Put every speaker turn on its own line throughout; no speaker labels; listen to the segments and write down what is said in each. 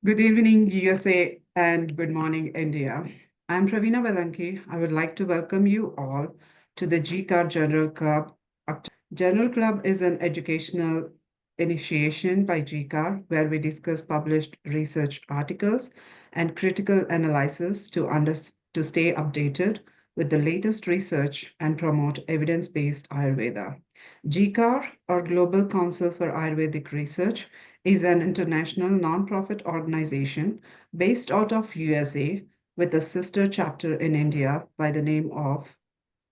Good evening, USA, and good morning, India. I'm Pravina Velanki. I would like to welcome you all to the GCAR General Club. General Club is an educational initiation by GCAR where we discuss published research articles and critical analysis to stay updated with the latest research and promote evidence-based Ayurveda. GCAR, or Global Council for Ayurvedic Research, is an international non-profit organization based out of USA with a sister chapter in India by the name of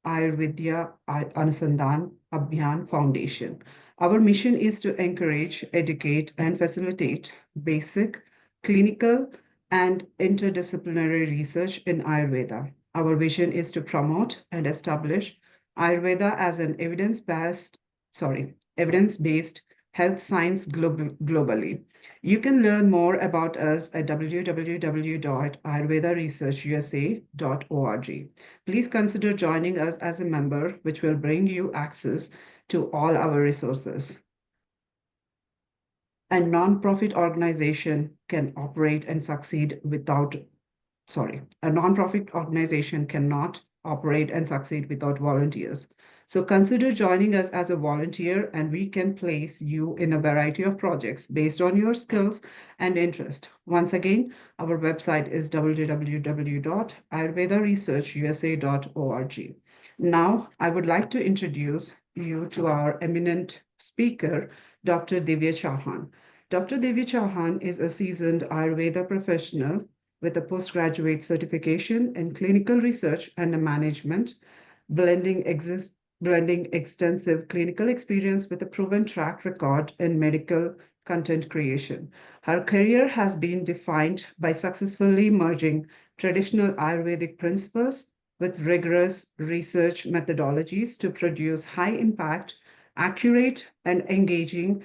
Ayurveda Anusandhan Abhiyan Foundation. Our mission is to encourage, educate, and facilitate basic, clinical, and interdisciplinary research in Ayurveda. Our vision is to promote and establish Ayurveda as an evidence-based health science globally. You can learn more about us at www.ayurvedaresearchusa.org. Please consider joining us as a member, which will bring you access to all our resources. A nonprofit organization can operate and succeed without, a nonprofit organization cannot operate and succeed without volunteers. So consider joining us as a volunteer, and we can place you in a variety of projects based on your skills and interest. Once again, our website is www.ayurvedaresearchusa.org. Now, I would like to introduce you to our eminent speaker, Dr. Divya Chauhan. Dr. Divya Chauhan is a seasoned Ayurveda professional with a postgraduate certification in clinical research and management, blending extensive clinical experience with a proven track record in medical content creation. Her career has been defined by successfully merging traditional Ayurvedic principles with rigorous research methodologies to produce high impact, accurate, and engaging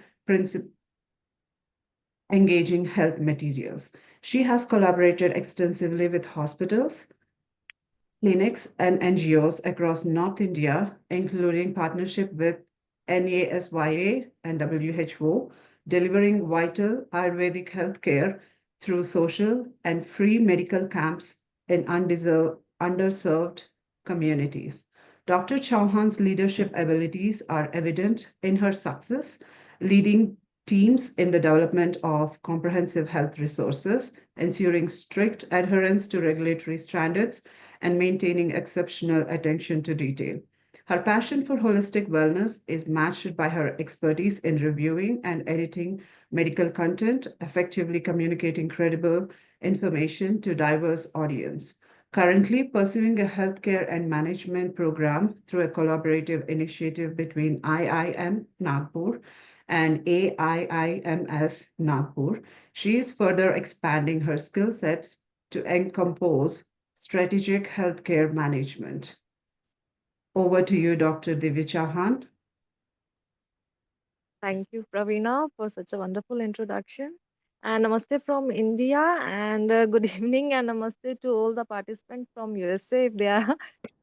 health materials. She has collaborated extensively with hospitals, clinics, and NGOs across North India, including partnership with NASYA and WHO, delivering vital Ayurvedic healthcare through social and free medical camps in underserved communities. Dr. Chauhan's leadership abilities are evident in her success, leading teams in the development of comprehensive health resources, ensuring strict adherence to regulatory standards, and maintaining exceptional attention to detail. Her passion for holistic wellness is matched by her expertise in reviewing and editing medical content, effectively communicating credible information to diverse audience. Currently pursuing a healthcare and management program through a collaborative initiative between IIM Nagpur and AIIMS Nagpur, she is further expanding her skill sets to encompass strategic healthcare management. Over to you, Dr. Divya Chauhan.
Thank you, Pravina, for such a wonderful introduction. And namaste from India, and good evening, and namaste to all the participants from USA if they are.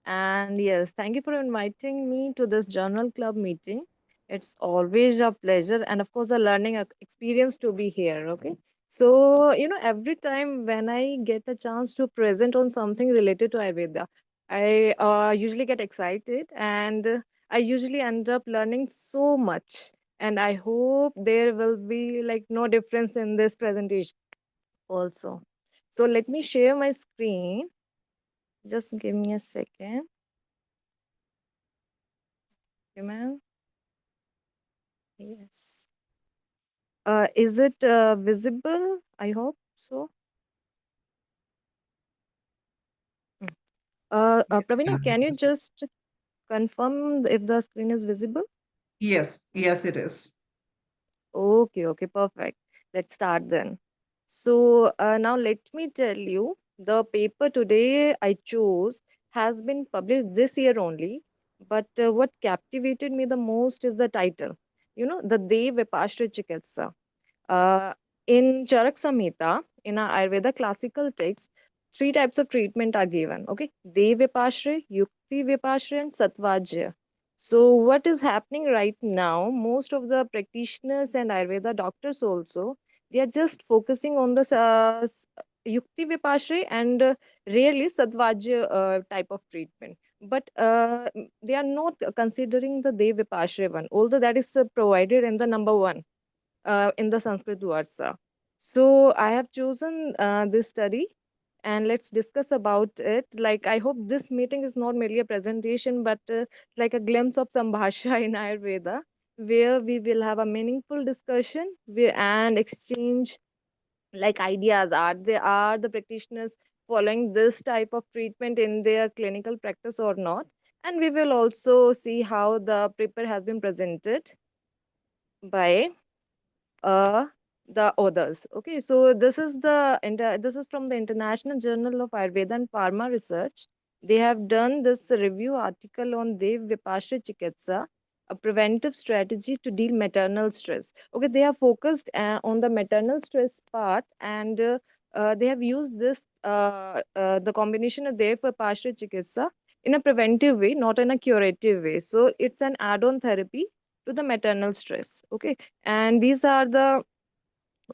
And yes, thank you for inviting me to this journal club meeting. It's always a pleasure and, of course, a learning experience to be here. Okay. So, every time when I get a chance to present on something related to Ayurveda, I usually get excited and I usually end up learning so much. And I hope there will be like no difference in this presentation also. So, let me share my screen. Just give me a second. Okay, ma'am. Yes. Is it visible? I hope so. Mm. Pravina, can you just confirm if the screen is visible?
Yes, yes, it is.
Okay, okay, perfect. Let's start then. So now let me tell you, the paper today I chose has been published this year only. But what captivated me the most is the title. The Dev Vipashya Chikitsa. Uh, in Charak Samhita, in our Ayurveda classical texts, three types of treatment are given. Okay, Dev Vipashya, Yukti Vipashya, and Satvajya. So, what is happening right now? Most of the practitioners and Ayurveda doctors also They are just focusing on the Yukti Vipashre and rarely Sadvajya type of treatment. But they are not considering the Dev Vipashre one, although that is provided in the number one in the Sanskrit Varsa. So I have chosen this study and let's discuss about it. Like, I hope this meeting is not merely a presentation, but like a glimpse of some bhasha in Ayurveda, where we will have a meaningful discussion and exchange like ideas. Are the practitioners following this type of treatment in their clinical practice or not? And we will also see how the paper has been presented by uh the authors. Okay, so this is from the International Journal of Ayurveda and Pharma Research. They have done this review article on Dev Vipashya Chikitsa, a preventive strategy to deal maternal stress. Okay, they are focused on the maternal stress part, and they have used this the combination of Dev Vipashya Chikitsa in a preventive way, not in a curative way. So it's an add-on therapy to the maternal stress. Okay, and these are the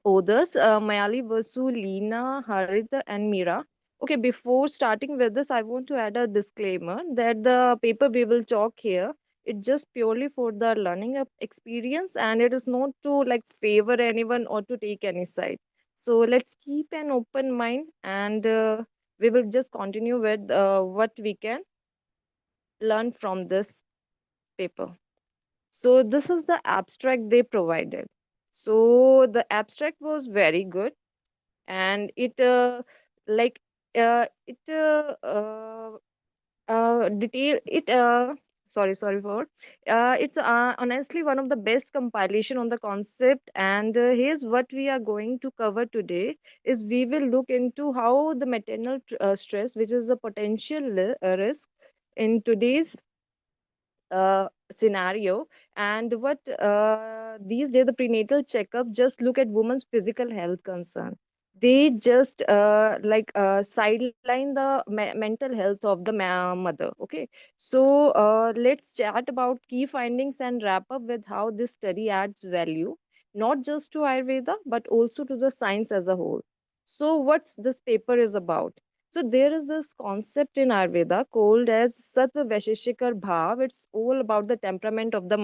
authors, Mayali Vasu, Leena, Harita, and Mira. Okay, before starting with this, I want to add a disclaimer that the paper we will talk here, it's just purely for the learning experience, and it is not to like favor anyone or to take any side. So let's keep an open mind, and we will just continue with what we can learn from this paper. So this is the abstract they provided. So the abstract was very good, and it like it detail it sorry for it's honestly one of the best compilation on the concept. And here's what we are going to cover today is we will look into how the maternal stress, which is a potential risk in today's scenario, and what these days the prenatal checkup just look at women's physical health concern. They just sideline the mental health of the mother. Okay, so let's chat about key findings and wrap up with how this study adds value not just to Ayurveda but also to the science as a whole. So what's this paper is about? So there is this concept in Ayurveda called as Sattva Vaisheshikar Bhav. It's all about the temperament of the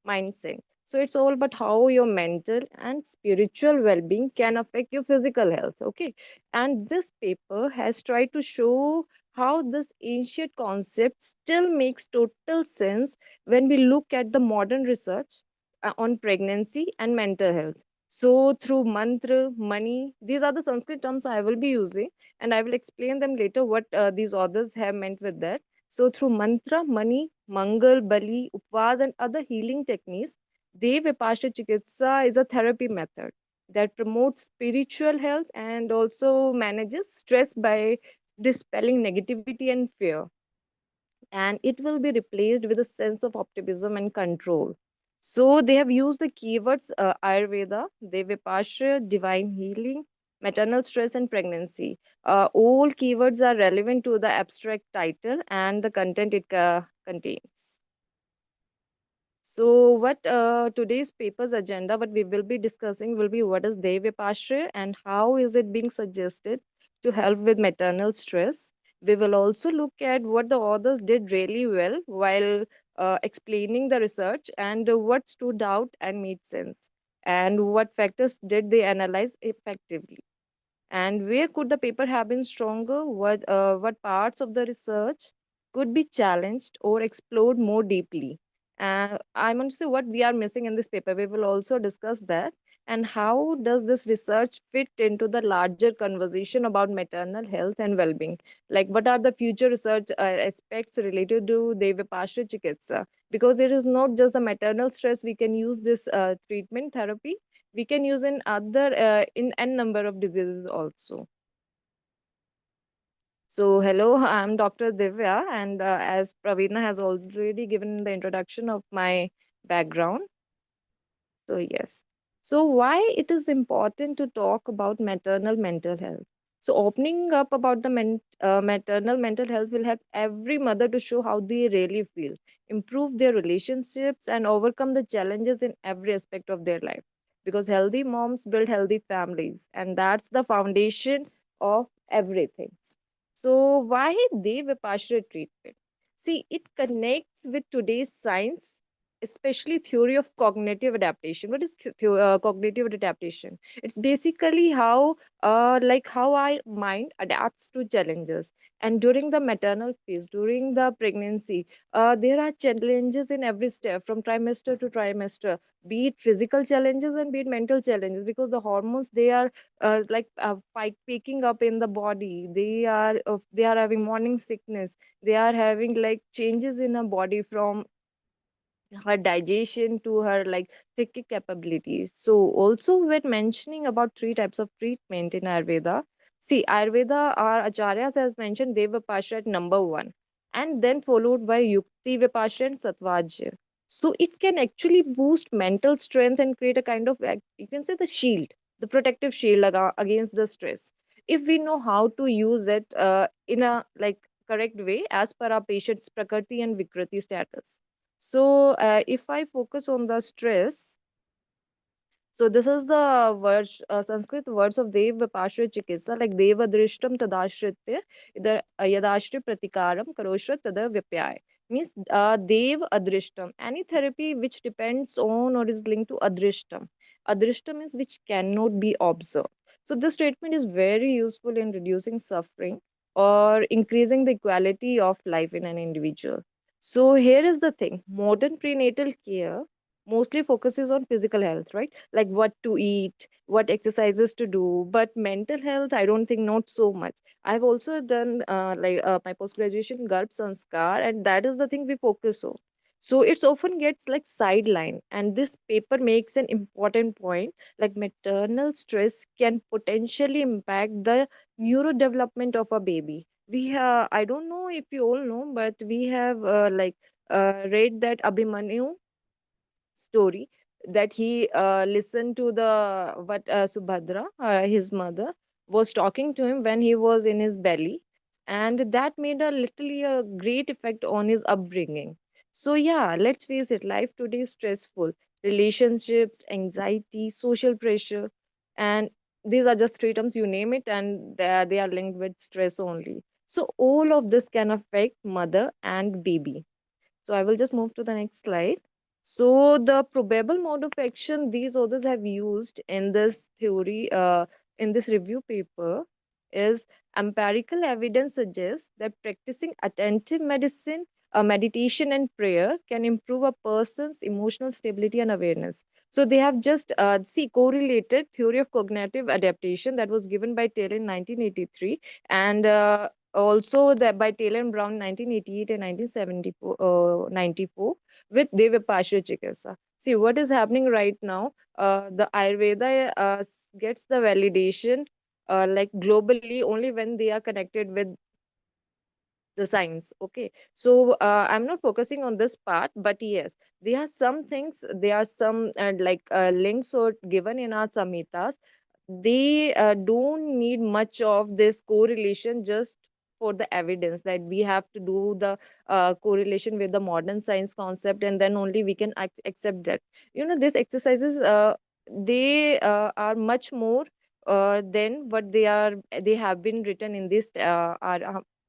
mindset. So it's all about how your mental and spiritual well-being can affect your physical health. Okay. And this paper has tried to show how this ancient concept still makes total sense when we look at the modern research on pregnancy and mental health. So through mantra, money, these are the Sanskrit terms I will be using, and I will explain them later what these authors have meant with that. So, through mantra, money, mangal, bali, upvas, and other healing techniques, Dev Vipasha Chikitsa is a therapy method that promotes spiritual health and also manages stress by dispelling negativity and fear, and it will be replaced with a sense of optimism and control. So they have used the keywords Ayurveda, Devipasha, divine healing, maternal stress, and pregnancy. All keywords are relevant to the abstract title and the content it contains. So, what today's paper's agenda, what we will be discussing, will be what is Devipashre and how is it being suggested to help with maternal stress. We will also look at what the authors did really well while explaining the research, and what stood out and made sense, and what factors did they analyze effectively, and where could the paper have been stronger, what parts of the research could be challenged or explored more deeply. I want to say what we are missing in this paper. We will also discuss that, and how does this research fit into the larger conversation about maternal health and well-being. Like, what are the future research aspects related to Devapasha Chikitsa, because it is not just the maternal stress. We can use this treatment therapy, we can use in other in n number of diseases also. So hello, I'm Dr. Divya, and as Praveena has already given the introduction of my background, so yes. So why it is important to talk about maternal mental health? So opening up about the maternal mental health will help every mother to show how they really feel, improve their relationships, and overcome the challenges in every aspect of their life. because healthy moms build healthy families, and that's the foundation of everything. So why the Vipassana treatment? See, it connects with today's science, especially theory of cognitive adaptation. What is cognitive adaptation? It's basically how, how our mind adapts to challenges. And during the maternal phase, during the pregnancy, there are challenges in every step, from trimester to trimester, be it physical challenges and be it mental challenges, because the hormones, they are picking up in the body. They are having morning sickness. They are having like changes in her body, from her digestion to her like thinking capabilities. So also when mentioning about three types of treatment in Ayurveda, see, Ayurveda, our acharyas has mentioned Deva Vipassana at number one, and then followed by Yukti Vipassana and Satvajya. So it can actually boost mental strength and create a kind of you can say the shield, the protective shield against the stress, if we know how to use it in a like correct way as per our patient's prakriti and vikriti status. So, if I focus on the stress, so this is the words, Sanskrit words of Dev Vipashya Chikitsa, like Deva Drishtam Tadashritya, either Yadashri Pratikaram Karoshra Tada Vipyay. Means Dev Adrishtam. Any therapy which depends on or is linked to Adrishtam. Adrishtam means which cannot be observed. So this treatment is very useful in reducing suffering or increasing the quality of life in an individual. So here is the thing: modern prenatal care mostly focuses on physical health, right? Like what to eat, what exercises to do. But mental health, I don't think not so much. I've also done my post graduation Garb Sanskar, and that is the thing we focus on. So it's often gets like sidelined, and this paper makes an important point. Like maternal stress can potentially impact the neurodevelopment of a baby. We have, I don't know if you all know, but we have read that Abhimanyu story, that he listened to the what Subhadra, his mother, was talking to him when he was in his belly, and that made a literally a great effect on his upbringing. So yeah, let's face it, life today is stressful: relationships, anxiety, social pressure, and these are just three terms, you name it, and they are linked with stress only. So all of this can affect mother and baby. So I will just move to the next slide. So the probable mode of action these authors have used in this theory, in this review paper, is empirical evidence suggests that practicing attentive medicine, meditation and prayer can improve a person's emotional stability and awareness. So they have just correlated theory of cognitive adaptation that was given by Taylor in 1983, and also that by Taylor and Brown 1988 and 1974, 94, with Devapasha Chikitsa. See what is happening right now. The Ayurveda gets the validation like globally only when they are connected with the science. Okay, so I'm not focusing on this part, but yes, there are some things, there are some links or given in our samhitas. They don't need much of this correlation, just for the evidence that we have to do the correlation with the modern science concept, and then only we can accept that, these exercises, they are much more than what they have been written in this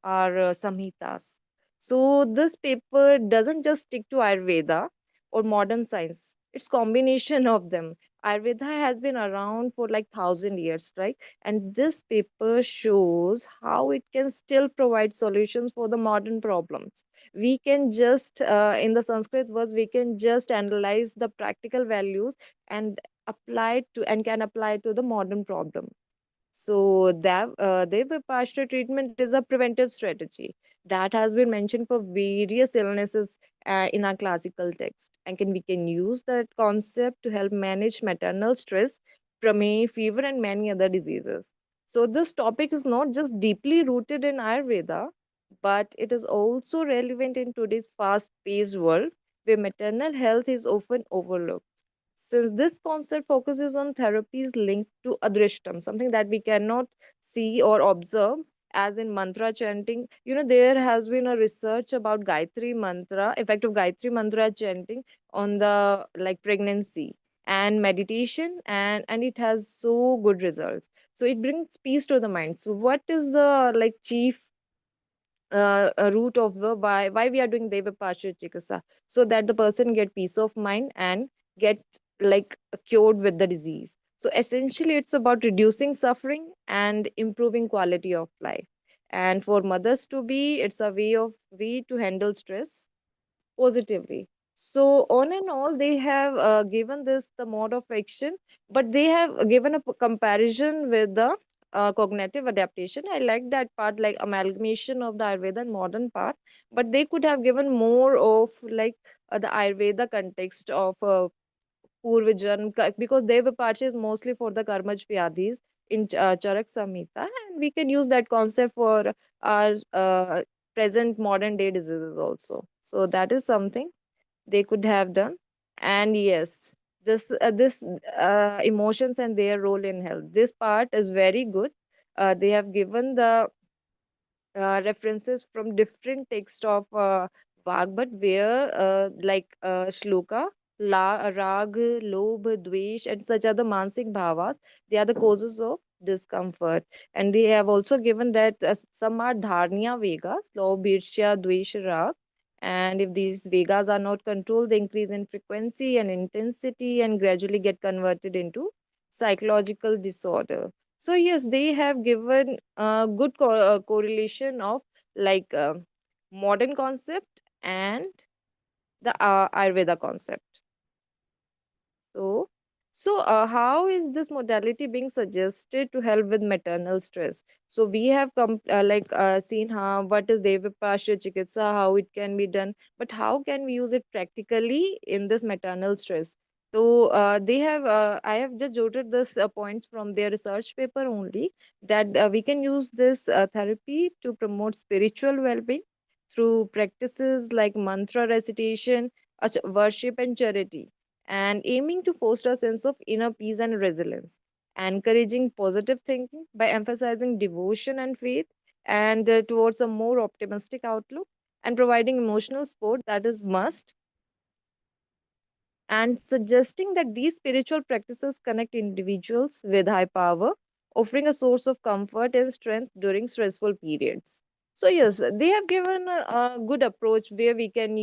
samhitas. So this paper doesn't just stick to Ayurveda or modern science. It's combination of them. Ayurveda has been around for like 1,000 years, right? And this paper shows how it can still provide solutions for the modern problems. We can just, in the Sanskrit words, we can just analyze the practical values and can apply to the modern problem. So that the Vipassana treatment is a preventive strategy that has been mentioned for various illnesses in our classical text, and we can use that concept to help manage maternal stress, pramehi, fever, and many other diseases. So this topic is not just deeply rooted in Ayurveda, but it is also relevant in today's fast-paced world where maternal health is often overlooked. Since this concept focuses on therapies linked to adrishtam, something that we cannot see or observe, as in mantra chanting. There has been a research about Gayatri mantra, effect of Gayatri mantra chanting on the like pregnancy. and meditation, and it has so good results. So it brings peace to the mind. So what is the like chief root of the why we are doing deva partial chikitsa, so that the person get peace of mind and get like cured with the disease. So essentially it's about reducing suffering and improving quality of life. And for mothers to be, it's a way to handle stress positively. So on and all, they have given this the mode of action, but they have given a comparison with the cognitive adaptation. I like that part, like amalgamation of the Ayurveda and modern part, but they could have given more of like the Ayurveda context of Purvajan, because Deva Parsha is mostly for the Karmaj Vyadhis in Charak Samhita, and we can use that concept for our present modern day diseases also. So that is something they could have done. And yes, this emotions and their role in health, this part is very good. They have given the references from different texts of Bhagavad, where shloka, rag, lobh, dvesh, and such other mansik bhavas, they are the causes of discomfort. And they have also given that some are dharnya vegas, lobh, irsha, dvesh, rag. And if these vegas are not controlled, they increase in frequency and intensity and gradually get converted into psychological disorder. So yes, they have given a good correlation of like modern concept and the Ayurveda concept. So, how is this modality being suggested to help with maternal stress? So we have seen how what is Devapasya Chikitsa, how it can be done, but how can we use it practically in this maternal stress? So I have just jotted this points from their research paper only, that we can use this therapy to promote spiritual well-being through practices like mantra recitation, worship, and charity, and aiming to foster a sense of inner peace and resilience, encouraging positive thinking by emphasizing devotion and faith, and towards a more optimistic outlook, and providing emotional support that is must, and suggesting that these spiritual practices connect individuals with high power, offering a source of comfort and strength during stressful periods. So yes, they have given a good approach where we can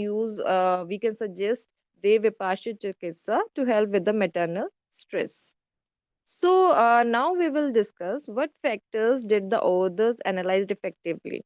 suggest the Vipassana Chikitsa to help with the maternal stress. So now we will discuss what factors did the authors analyze effectively.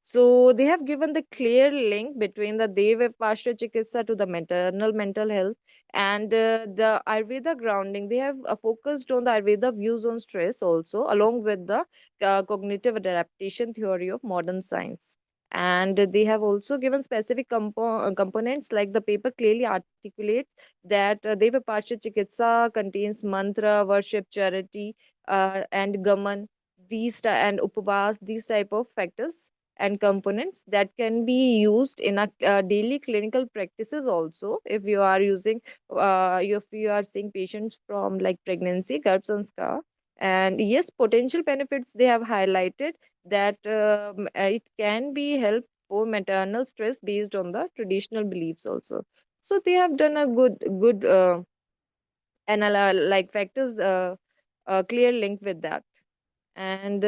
So they have given the clear link between the Deva Pasha Chikitsa to the maternal mental health and the Ayurveda grounding. They have focused on the Ayurveda views on stress also, along with the cognitive adaptation theory of modern science. And they have also given specific components, like the paper clearly articulates that Deva Pacha Chikitsa contains mantra, worship, charity, and gaman, and upavas, these type of factors and components that can be used in a daily clinical practices also. If you are using, if you are seeing patients from like pregnancy, Garbh Sanskar, and yes, potential benefits they have highlighted that it can be help for maternal stress based on the traditional beliefs also. So they have done a good like factors clear link with that. And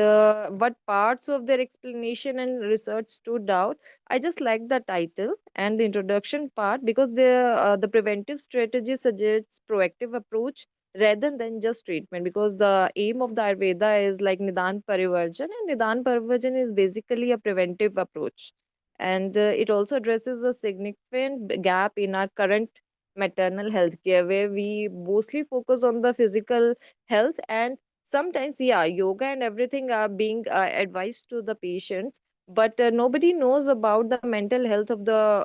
what parts of their explanation and research stood out, I just like the title and the introduction part, because the preventive strategy suggests proactive approach rather than just treatment, because the aim of the Ayurveda is like nidan parivarjan, and nidan parivarjan is basically a preventive approach. And it also addresses a significant gap in our current maternal health care, where we mostly focus on the physical health, and sometimes yeah, yoga and everything are being advised to the patients, but nobody knows about the mental health of the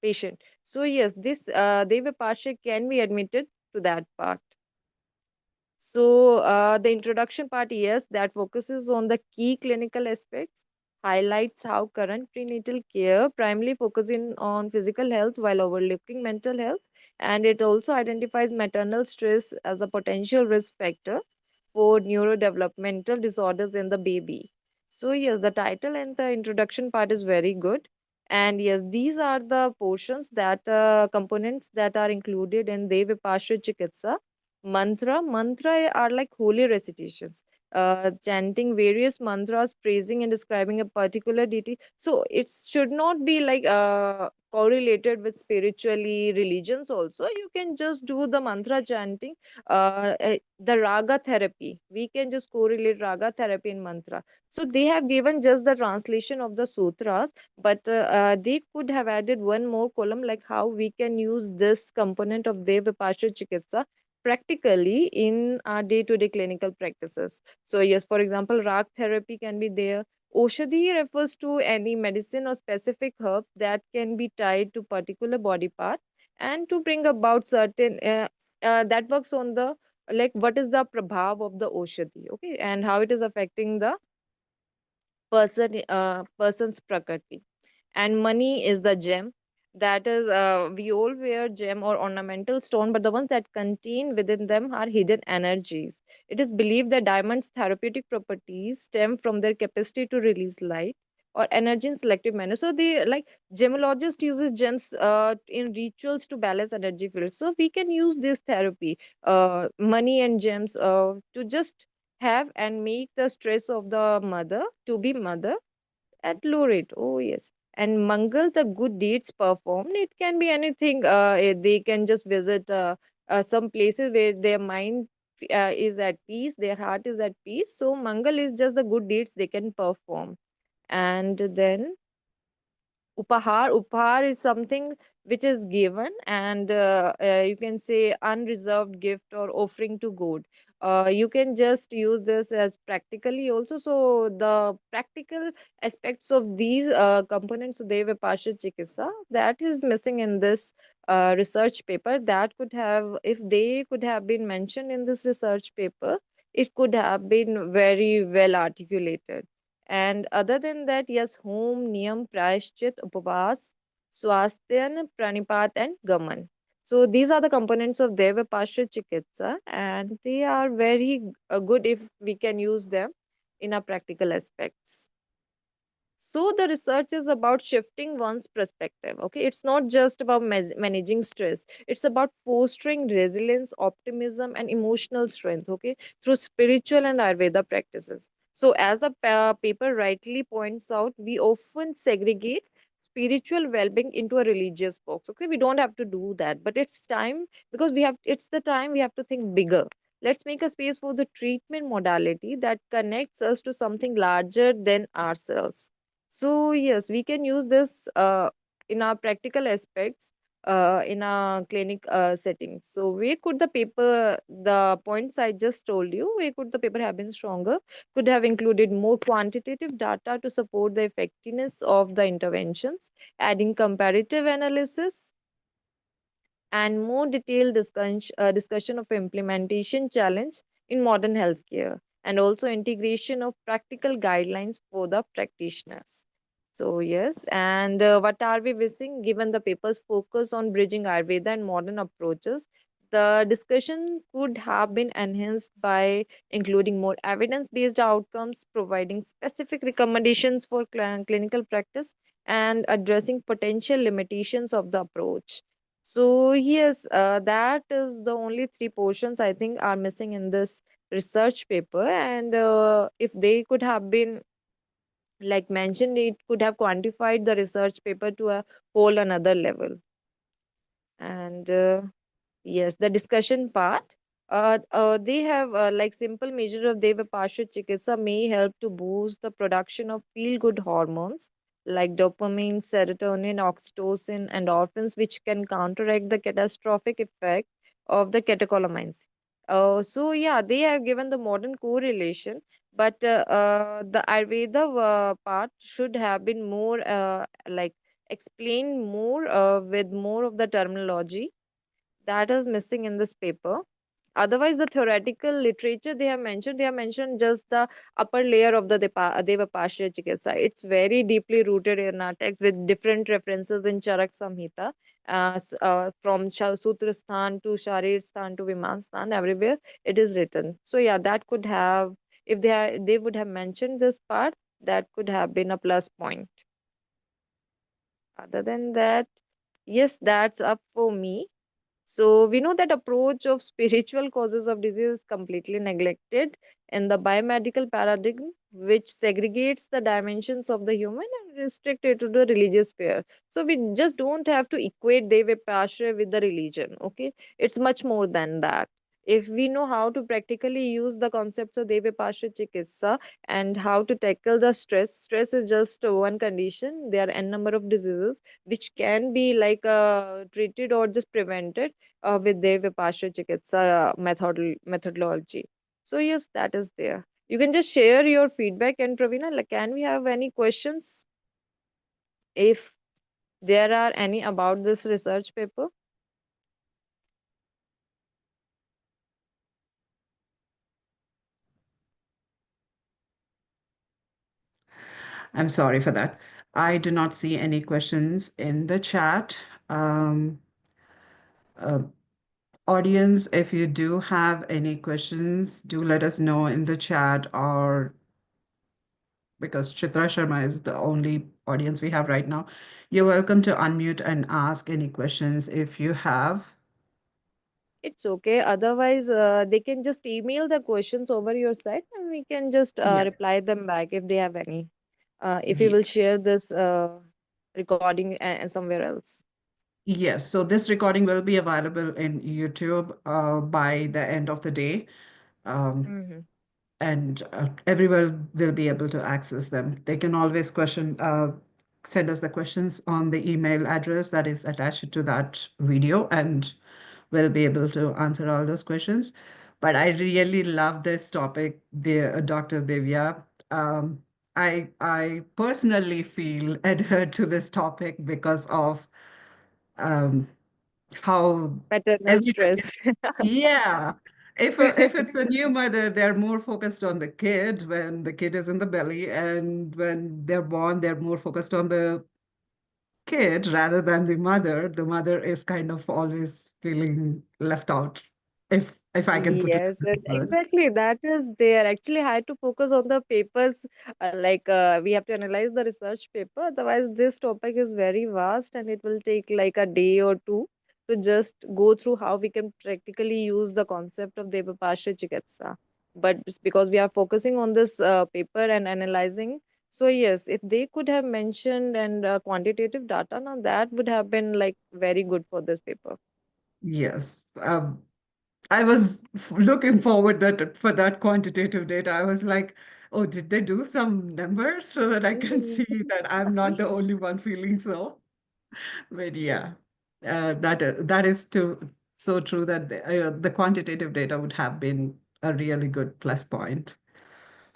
patient. So yes, this Deva Pasha can be admitted to that part. So, the introduction part, yes, that focuses on the key clinical aspects, highlights how current prenatal care primarily focusing on physical health while overlooking mental health, and it also identifies maternal stress as a potential risk factor for neurodevelopmental disorders in the baby. So, yes, the title and the introduction part is very good. And yes, these are the portions that components that are included in Dev Vipasya Chikitsa. Mantra are like holy recitations, chanting various mantras, praising and describing a particular deity. So it should not be like correlated with spiritually religions. Also, you can just do the mantra chanting. The raga therapy, we can just correlate raga therapy in mantra. So they have given just the translation of the sutras, but they could have added one more column, like how we can use this component of Deva Vipassana Chikitsa practically in our day-to-day clinical practices. So yes, for example, rag therapy can be there. Oshadhi refers to any medicine or specific herb that can be tied to particular body part and to bring about certain that works on the, like, what is the prabhav of the oshadhi, okay, and how it is affecting the person's prakriti. And money is the gem, that is, we all wear gem or ornamental stone, but the ones that contain within them are hidden energies. It is believed that diamonds therapeutic properties stem from their capacity to release light or energy in selective manner. So the, like, gemologist uses gems in rituals to balance energy fields. So we can use this therapy, money and gems, to just have and make the stress of the mother to be mother at low rate. Oh, yes. And Mangal, the good deeds performed, it can be anything. They can just visit some places where their mind is at peace, their heart is at peace. So, Mangal is just the good deeds they can perform. And then upahar is something which is given, and you can say unreserved gift or offering to god. You can just use this as practically also. So the practical aspects of these components of Deva Pasha Chikitsa, that is missing in this research paper. That could have, if they could have been mentioned in this research paper, it could have been very well articulated. And other than that, yes, home, niyam, prayashchit, upavas, swastyan, pranipat, and gaman. So these are the components of Deva Pasha Chikitsa, and they are very good if we can use them in our practical aspects. So the research is about shifting one's perspective. Okay, it's not just about managing stress. It's about fostering resilience, optimism, and emotional strength. Okay, through spiritual and Ayurveda practices. So, as the paper rightly points out, we often segregate spiritual well-being into a religious box. Okay, we don't have to do that, but it's time, because we have. It's the time we have to think bigger. Let's make a space for the treatment modality that connects us to something larger than ourselves. So yes, we can use this in our practical aspects, in our clinic settings. So where could the paper, the points I just told you, where could the paper have been stronger? Could have included more quantitative data to support the effectiveness of the interventions, adding comparative analysis and more detailed discussion of implementation challenge in modern healthcare, and also integration of practical guidelines for the practitioners. So yes, and what are we missing? Given the paper's focus on bridging Ayurveda and modern approaches, the discussion could have been enhanced by including more evidence-based outcomes, providing specific recommendations for clinical practice, and addressing potential limitations of the approach. So yes, that is the only three portions I think are missing in this research paper, and if they could have been, like, mentioned, it could have quantified the research paper to a whole another level. And yes, the discussion part. They have, like, simple measure of Deva Pasha Chikitsa may help to boost the production of feel-good hormones like dopamine, serotonin, oxytocin, and endorphins, which can counteract the catastrophic effect of the catecholamines. So yeah, they have given the modern correlation, but the Ayurveda part should have been more, like, explained more with more of the terminology that is missing in this paper. Otherwise, the theoretical literature they have mentioned just the upper layer of the Devapashya Chikitsa. It's very deeply rooted in our text with different references in Charak Samhita, from Sutrasthan to Sharirsthan to Vimanstan, everywhere it is written. So yeah, that could have, if they would have mentioned this part, that could have been a plus point. Other than that, yes, that's up for me. So we know that approach of spiritual causes of disease is completely neglected in the biomedical paradigm, which segregates the dimensions of the human and restrict it to the religious sphere. So we just don't have to equate Deva Pasha with the religion. Okay, it's much more than that. If we know how to practically use the concepts of Deva Pasha Chikitsa and how to tackle the stress is just one condition. There are n number of diseases which can be like treated or just prevented with the Vipassana Chikitsa methodology. So yes, that is there. You can just share your feedback. And Pravina, like, can we have any questions if there are any about this research paper?
I'm sorry for that. I do not see any questions in the chat. Um, uh, Audience, if you do have any questions, do let us know in the chat, or because Chitra Sharma is the only audience we have right now, you're welcome to unmute and ask any questions if you have.
It's okay. Otherwise, they can just email the questions over your site and we can just
Yeah.
reply them back if they have any. If you
Ye-
will share this recording somewhere else.
Yes, so this recording will be available in YouTube by the end of the day. Um,
Mm-hmm.
and everyone will be able to access them. They can always send us the questions on the email address that is attached to that video, and we'll be able to answer all those questions. But I really love this topic, Dr. Divya. Um, I personally feel adhered to this topic because of um, how
Maternal
everybody,
stress.
yeah. If it's a new mother, they're more focused on the kid when the kid is in the belly, and when they're born, they're more focused on the kid rather than the mother. The mother is kind of always feeling left out, if I can put it
Yes,
in
yes,
words.
exactly. That is there. Actually, I had to focus on the papers. We have to analyze the research paper. Otherwise, this topic is very vast and it will take like a day or two to just go through how we can practically use the concept of Devapasha Chikitsa. But it's because we are focusing on this paper and analyzing. So yes, if they could have mentioned and quantitative data, now that would have been like very good for this paper.
Yes. I was looking forward for that quantitative data. I was like, oh, did they do some numbers so that I can
Mm.
see that I'm not the only one feeling so? But yeah, that is so true that the quantitative data would have been a really good plus point.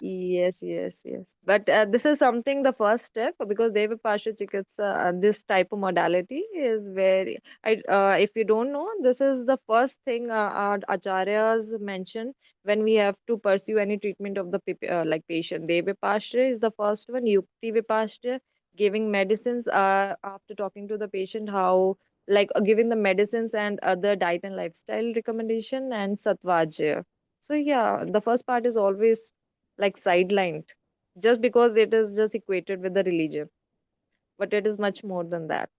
Yes, yes, yes. But this is something the first step because Deva Pasha Chikitsa, this type of modality is very. If you don't know, this is the first thing our acharyas mention when we have to pursue any treatment of the like patient. Deva Pasha is the first one. Yukti Vipasha, giving medicines after talking to the patient, how like giving the medicines and other diet and lifestyle recommendation, and Satvajaya. So yeah, the first part is always like sidelined just because it is just equated with the religion, but it is much more than that.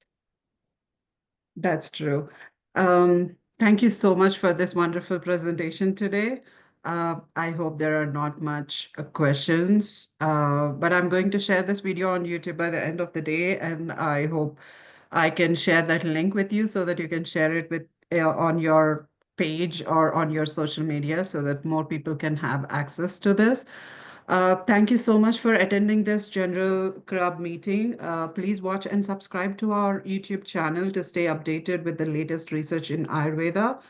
That's true. Thank you so much for this wonderful presentation today. I hope there are not much questions, but I'm going to share this video on YouTube by the end of the day, and I hope I can share that link with you so that you can share it with on your page or on your social media so that more people can have access to this. Thank you so much for attending this general club meeting. Please watch and subscribe to our YouTube channel to stay updated with the latest research in Ayurveda.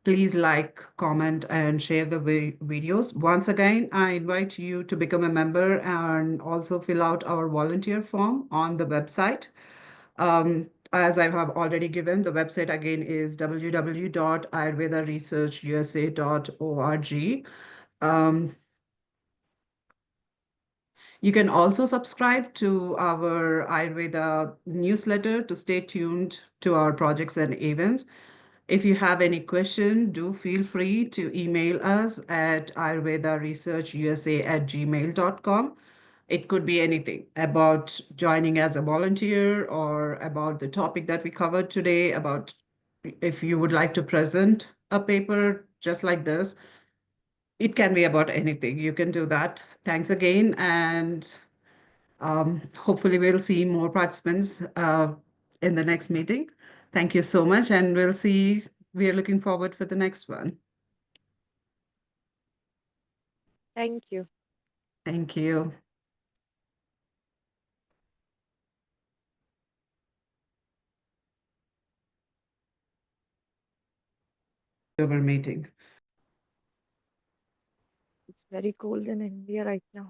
Please like, comment, and share the videos. Once again, I invite you to become a member and also fill out our volunteer form on the website. As I have already given, the website again is www.ayurvedaresearchusa.org. Um, You can also subscribe to our Ayurveda newsletter to stay tuned to our projects and events. If you have any question, do feel free to email us at ayurvedaresearchusa@gmail.com. It could be anything about joining as a volunteer or about the topic that we covered today, about if you would like to present a paper just like this, it can be about anything. You can do that. Thanks again, and hopefully we'll see more participants in the next meeting. Thank you so much, and we'll see. We are looking forward for the next one.
Thank you.
Thank you. Our meeting.
It's very cold in India right now.